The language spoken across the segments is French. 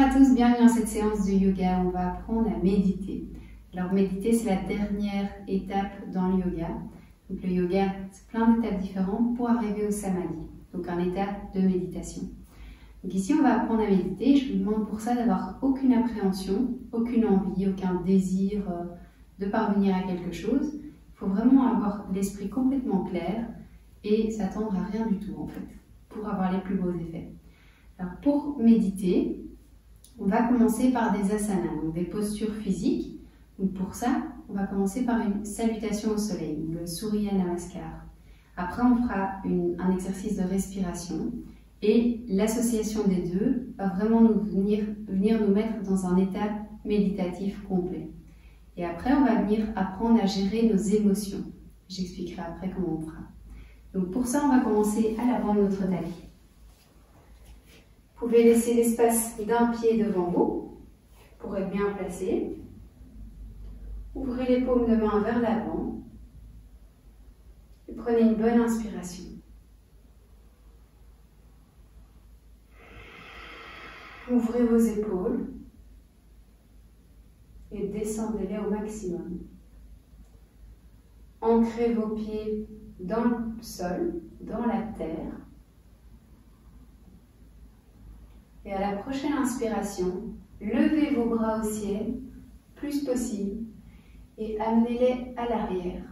Bonjour à tous, bienvenue dans cette séance de yoga. On va apprendre à méditer. Alors méditer, c'est la dernière étape dans le yoga. Donc le yoga, c'est plein d'étapes différentes pour arriver au samadhi, donc un état de méditation. Donc ici, on va apprendre à méditer. Je vous demande pour ça d'avoir aucune appréhension, aucune envie, aucun désir de parvenir à quelque chose. Il faut vraiment avoir l'esprit complètement clair et s'attendre à rien du tout en fait, pour avoir les plus beaux effets. Alors pour méditer, on va commencer par des asanas, donc des postures physiques. Donc pour ça, on va commencer par une salutation au soleil, le Surya Namaskar. Après, on fera un exercice de respiration et l'association des deux va vraiment venir nous mettre dans un état méditatif complet. Et après, on va venir apprendre à gérer nos émotions. J'expliquerai après comment on fera. Donc pour ça, on va commencer à l'avant de notre tapis. Vous pouvez laisser l'espace d'un pied devant vous pour être bien placé. Ouvrez les paumes de main vers l'avant et prenez une bonne inspiration. Ouvrez vos épaules et descendez-les au maximum. Ancrez vos pieds dans le sol, dans la terre. Et à la prochaine inspiration, levez vos bras au ciel, plus possible, et amenez-les à l'arrière.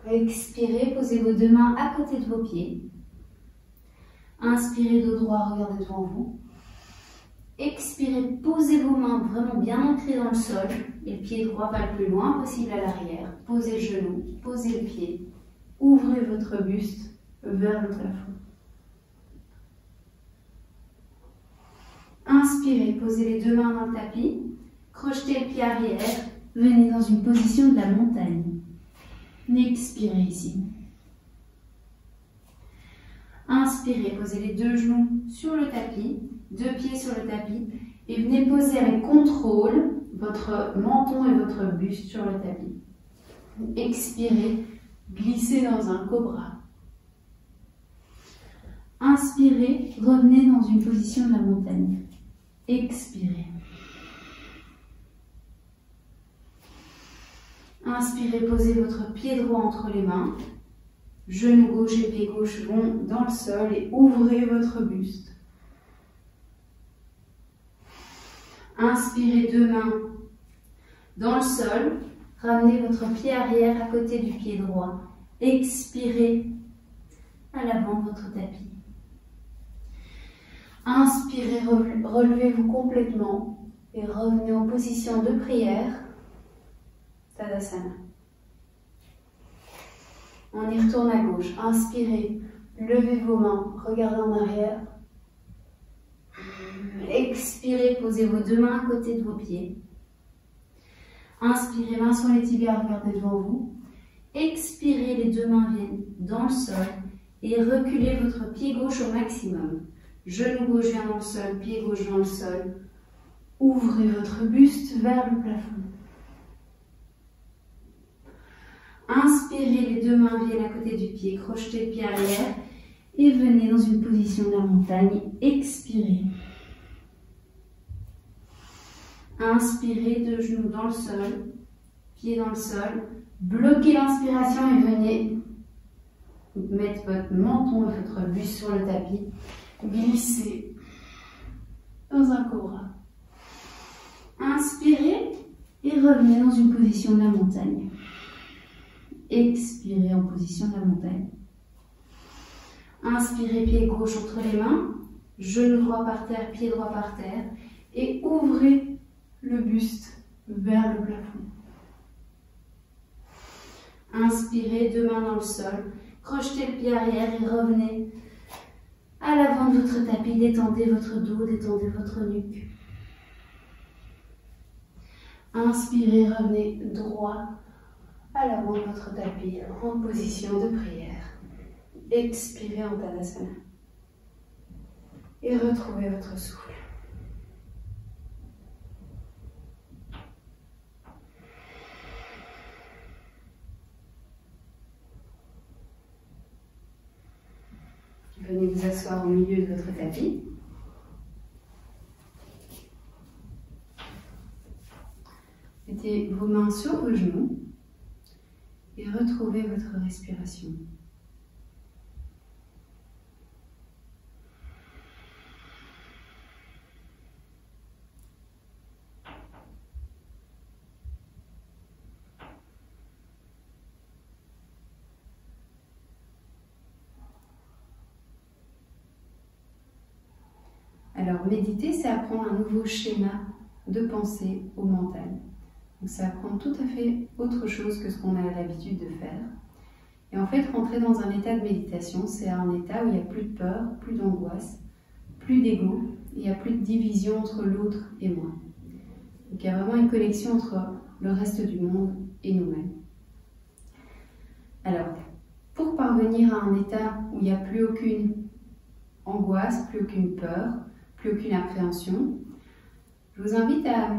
Expirez, posez vos deux mains à côté de vos pieds. Inspirez dos droit, regardez devant vous. Expirez, posez vos mains vraiment bien ancrées dans le sol, et le pied droit va le plus loin possible à l'arrière. Posez le genou, posez le pied, ouvrez votre buste vers le plafond. Inspirez, posez les deux mains dans le tapis, crochetez le pied arrière, venez dans une position de la montagne. Expirez ici. Inspirez, posez les deux genoux sur le tapis, deux pieds sur le tapis, et venez poser avec contrôle votre menton et votre buste sur le tapis. Expirez, glissez dans un cobra. Inspirez, revenez dans une position de la montagne. Expirez. Inspirez, posez votre pied droit entre les mains. Genou gauche et pied gauche vont dans le sol et ouvrez votre buste. Inspirez, deux mains dans le sol. Ramenez votre pied arrière à côté du pied droit. Expirez à l'avant de votre tapis. Inspirez, relevez-vous complètement et revenez en position de prière, Tadasana. On y retourne à gauche. Inspirez, levez vos mains, regardez en arrière. Expirez, posez vos deux mains à côté de vos pieds. Inspirez, mains sur les tibias, regardez devant vous. Expirez, les deux mains viennent dans le sol et reculez votre pied gauche au maximum. Genou gauche vient dans le sol, pied gauche dans le sol. Ouvrez votre buste vers le plafond. Inspirez, les deux mains viennent à côté du pied, crochetez le pied arrière et venez dans une position de la montagne. Expirez. Inspirez, deux genoux dans le sol, pied dans le sol. Bloquez l'inspiration et venez mettre votre menton et votre buste sur le tapis. Glissez dans un cobra. Inspirez et revenez dans une position de la montagne. Expirez en position de la montagne. Inspirez, pied gauche entre les mains, genou droit par terre, pied droit par terre et ouvrez le buste vers le plafond. Inspirez, deux mains dans le sol, crochetez le pied arrière et revenez à l'avant de votre tapis, détendez votre dos, détendez votre nuque. Inspirez, revenez droit à l'avant de votre tapis en position de prière. Expirez en Tadasana. Et retrouvez votre souffle. Venez vous asseoir au milieu de votre tapis. Mettez vos mains sur vos genoux et retrouvez votre respiration. Alors, méditer, c'est apprendre un nouveau schéma de pensée au mental. Donc, c'est apprendre tout à fait autre chose que ce qu'on a l'habitude de faire. Et en fait, rentrer dans un état de méditation, c'est un état où il n'y a plus de peur, plus d'angoisse, plus d'ego, il n'y a plus de division entre l'autre et moi. Donc, il y a vraiment une connexion entre le reste du monde et nous-mêmes. Alors, pour parvenir à un état où il n'y a plus aucune angoisse, plus aucune peur, plus aucune appréhension, je vous invite à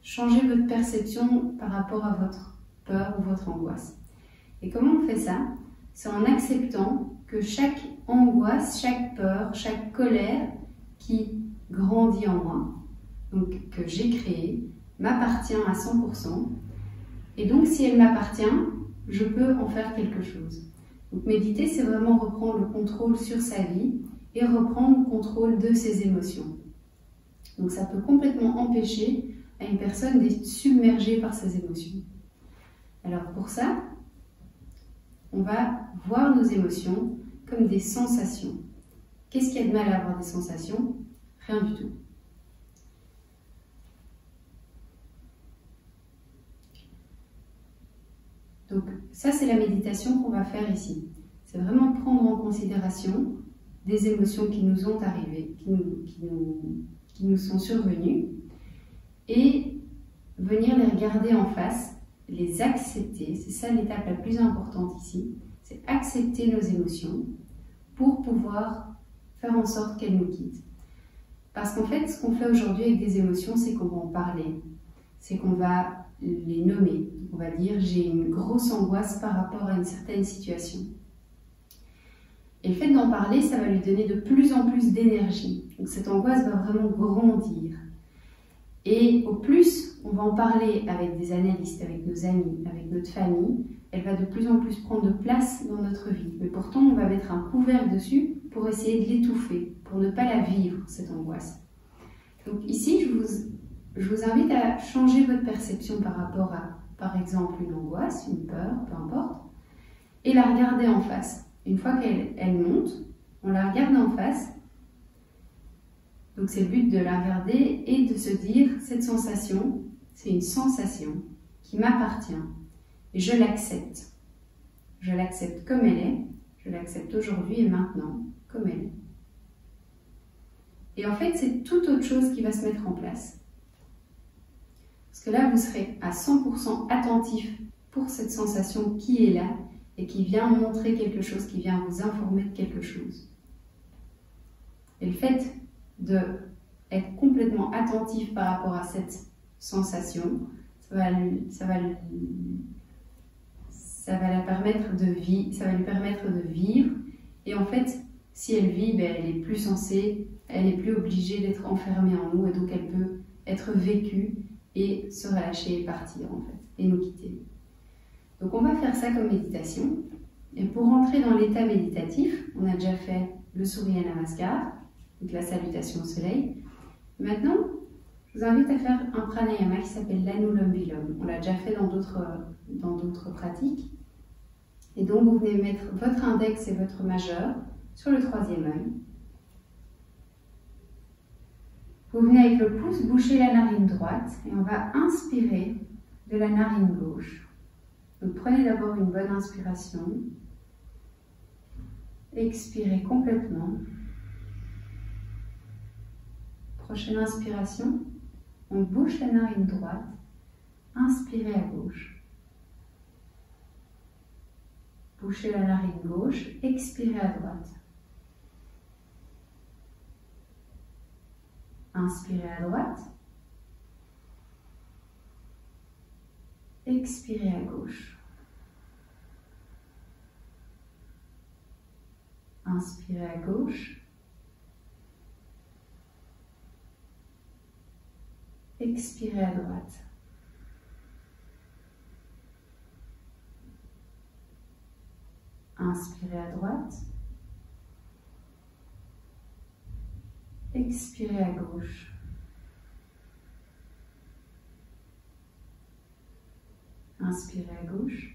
changer votre perception par rapport à votre peur ou votre angoisse. Et comment on fait ça? C'est en acceptant que chaque angoisse, chaque peur, chaque colère qui grandit en moi, donc que j'ai créée, m'appartient à 100%. Et donc si elle m'appartient, je peux en faire quelque chose. Donc méditer, c'est vraiment reprendre le contrôle sur sa vie et reprendre le contrôle de ses émotions. Donc ça peut complètement empêcher à une personne d'être submergée par ses émotions. Alors pour ça, on va voir nos émotions comme des sensations. Qu'est-ce qu'il y a de mal à avoir des sensations? Rien du tout. Donc ça, c'est la méditation qu'on va faire ici. C'est vraiment prendre en considération des émotions qui nous ont arrivées, qui nous sont survenues, et venir les regarder en face, les accepter. C'est ça l'étape la plus importante ici, c'est accepter nos émotions pour pouvoir faire en sorte qu'elles nous quittent. Parce qu'en fait, ce qu'on fait aujourd'hui avec des émotions, c'est qu'on va en parler, c'est qu'on va les nommer. On va dire, j'ai une grosse angoisse par rapport à une certaine situation. Et le fait d'en parler, ça va lui donner de plus en plus d'énergie. Donc cette angoisse va vraiment grandir. Et au plus on va en parler avec des analystes, avec nos amis, avec notre famille, elle va de plus en plus prendre de place dans notre vie. Mais pourtant, on va mettre un couvercle dessus pour essayer de l'étouffer, pour ne pas la vivre, cette angoisse. Donc ici, je vous invite à changer votre perception par rapport à, par exemple, une angoisse, une peur, peu importe, et la regarder en face. Une fois qu'elle monte, on la regarde en face. Donc c'est le but de la regarder et de se dire, cette sensation, c'est une sensation qui m'appartient et je l'accepte. Je l'accepte comme elle est, je l'accepte aujourd'hui et maintenant comme elle est. Et en fait, c'est toute autre chose qui va se mettre en place. Parce que là, vous serez à 100% attentif pour cette sensation qui est là et qui vient montrer quelque chose, qui vient vous informer de quelque chose. Et le fait d'être complètement attentif par rapport à cette sensation, ça va lui permettre de vivre. Et en fait, si elle vit, elle est plus censée, elle n'est plus obligée d'être enfermée en nous, et donc elle peut être vécue et se relâcher et partir en fait, et nous quitter. Donc on va faire ça comme méditation. Et pour rentrer dans l'état méditatif, on a déjà fait le Surya Namaskar, donc la salutation au soleil. Maintenant, je vous invite à faire un pranayama qui s'appelle l'Anulom Vilom. On l'a déjà fait dans d'autres pratiques. Et donc vous venez mettre votre index et votre majeur sur le troisième œil. Vous venez avec le pouce boucher la narine droite et on va inspirer de la narine gauche. Donc prenez d'abord une bonne inspiration, expirez complètement. Prochaine inspiration, on bouche la narine droite, inspirez à gauche. Bouchez la narine gauche, expirez à droite. Inspirez à droite. Expirez à gauche. Inspirez à gauche. Expirez à droite. Inspirez à droite. Expirez à gauche. Inspirez à gauche.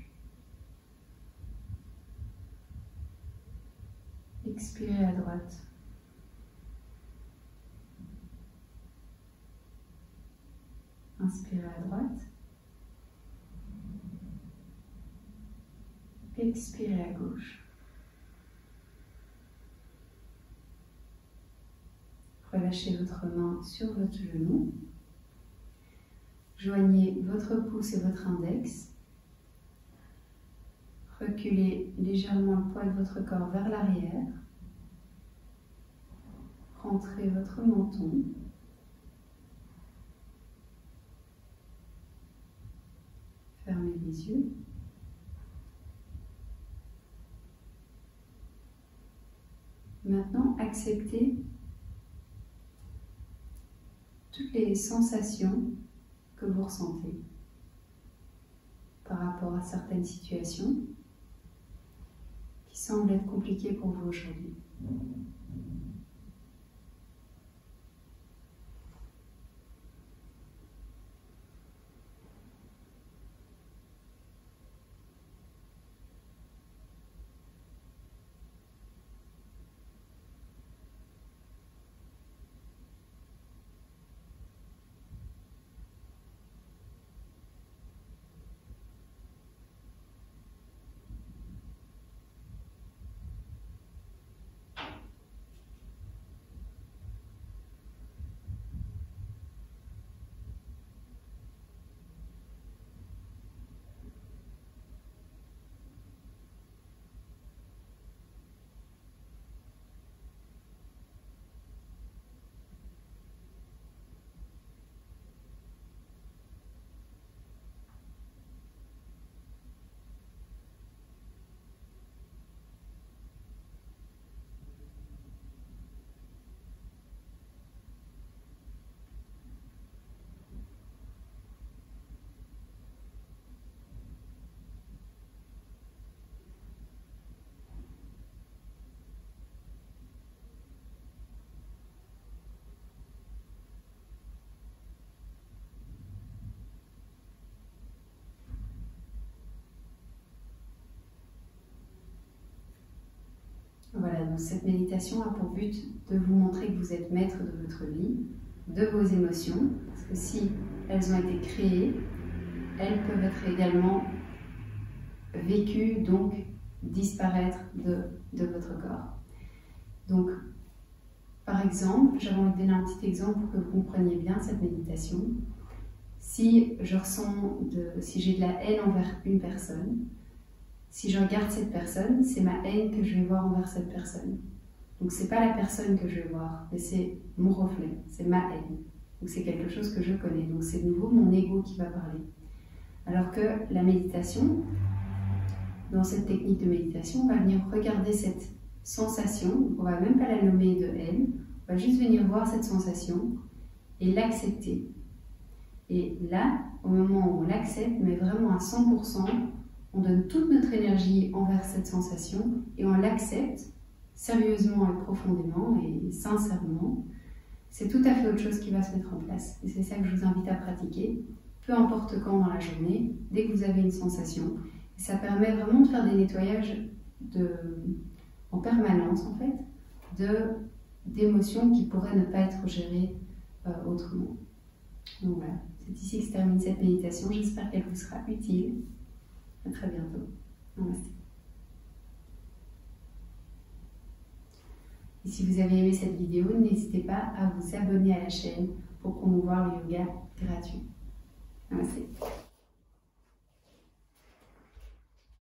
Expirez à droite. Inspirez à droite. Expirez à gauche. Relâchez votre main sur votre genou. Joignez votre pouce et votre index. Reculez légèrement le poids de votre corps vers l'arrière. Rentrez votre menton. Fermez les yeux. Maintenant, acceptez toutes les sensations que vous ressentez par rapport à certaines situations qui semblent être compliquées pour vous aujourd'hui. Voilà, donc cette méditation a pour but de vous montrer que vous êtes maître de votre vie, de vos émotions, parce que si elles ont été créées, elles peuvent être également vécues, donc disparaître de votre corps. Donc, par exemple, j'avais envie de donner un petit exemple pour que vous compreniez bien cette méditation. Si je ressens, si j'ai de la haine envers une personne, si je regarde cette personne, c'est ma haine que je vais voir envers cette personne. Donc c'est pas la personne que je vais voir, mais c'est mon reflet, c'est ma haine. Donc c'est quelque chose que je connais. Donc c'est de nouveau mon ego qui va parler. Alors que la méditation, dans cette technique de méditation, on va venir regarder cette sensation, on va même pas la nommer de haine, on va juste venir voir cette sensation et l'accepter. Et là, au moment où on l'accepte, mais vraiment à 100%, on donne toute notre énergie envers cette sensation et on l'accepte sérieusement et profondément et sincèrement. C'est tout à fait autre chose qui va se mettre en place. Et c'est ça que je vous invite à pratiquer, peu importe quand dans la journée, dès que vous avez une sensation. Et ça permet vraiment de faire des nettoyages en permanence, en fait, d'émotions qui pourraient ne pas être gérées autrement. Donc voilà, c'est ici que se termine cette méditation. J'espère qu'elle vous sera utile. À très bientôt. Namasté. Et si vous avez aimé cette vidéo, n'hésitez pas à vous abonner à la chaîne pour promouvoir le yoga gratuit. Namasté.